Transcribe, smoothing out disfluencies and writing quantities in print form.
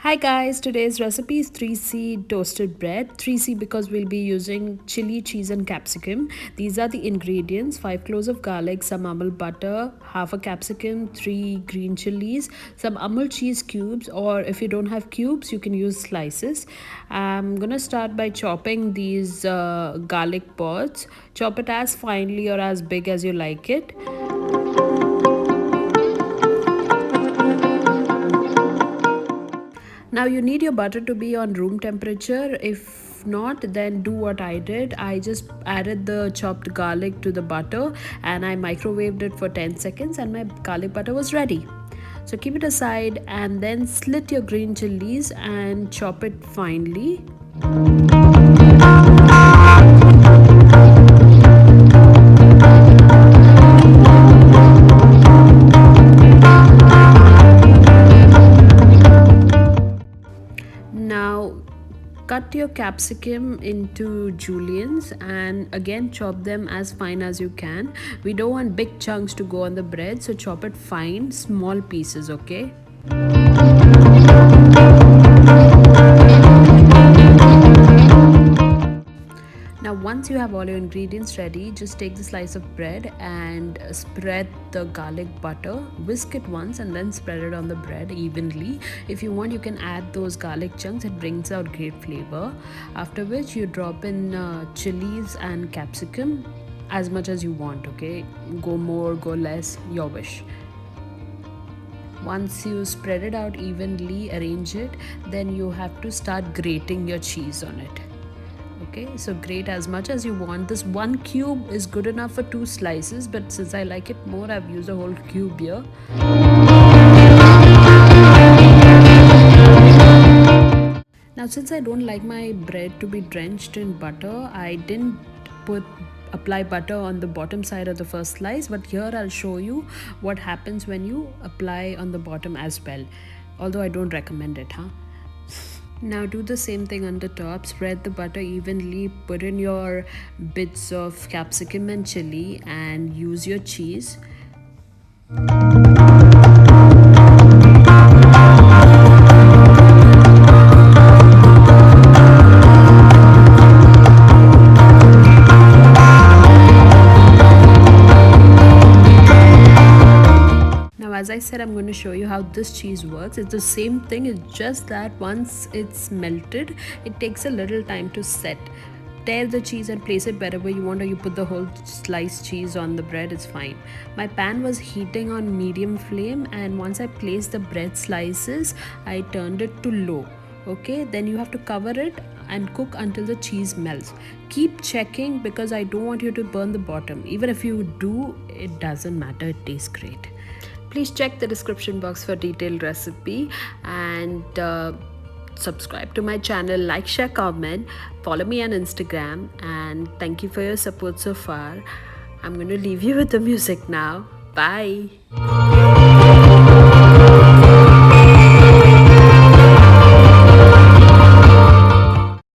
Hi guys, today's recipe is 3C toasted bread. 3C because we'll be using chili, cheese and capsicum. These are the ingredients: 5 cloves of garlic, some amul butter, half a capsicum, 3 green chilies, some amul cheese cubes, or if you don't have cubes you can use slices. I'm gonna start by chopping these garlic pods. Chop it as finely or as big as you like it. Now you need your butter to be on room temperature. If not, then do what I did. I just added the chopped garlic to the butter and I microwaved it for 10 seconds and my garlic butter was ready. So keep it aside and then slit your green chilies and chop it finely. Now cut your capsicum into juliennes and again chop them as fine as you can. We don't want big chunks to go on the bread, so chop it fine, small pieces, okay? Now once you have all your ingredients ready, just take the slice of bread and spread the garlic butter. Whisk it once and then spread it on the bread evenly. If you want, you can add those garlic chunks. It brings out great flavor. After which you drop in chilies and capsicum as much as you want, okay? Go more, go less, your wish. Once you spread it out evenly, arrange it, then you have to start grating your cheese on it. Okay, so grate as much as you want. This one cube is good enough for 2 slices, but since I like it more, I've used a whole cube here. Now since I don't like my bread to be drenched in butter, I didn't apply butter on the bottom side of the first slice, but here I'll show you what happens when you apply on the bottom as well, although I don't recommend it. Now do the same thing on the top. Spread the butter evenly, put in your bits of capsicum and chili and use your cheese. As I said, I'm going to show you how this cheese works. It's the same thing, it's just that once it's melted, it takes a little time to set. Tear the cheese and place it wherever you want, or you put the whole sliced cheese on the bread, it's fine. My pan was heating on medium flame, and once I placed the bread slices, I turned it to low. Okay, then you have to cover it and cook until the cheese melts. Keep checking because I don't want you to burn the bottom. Even if you do, it doesn't matter, it tastes great. Please check the description box for detailed recipe and subscribe to my channel, like, share, comment, follow me on Instagram, and thank you for your support so far. I'm going to leave you with the music now. Bye.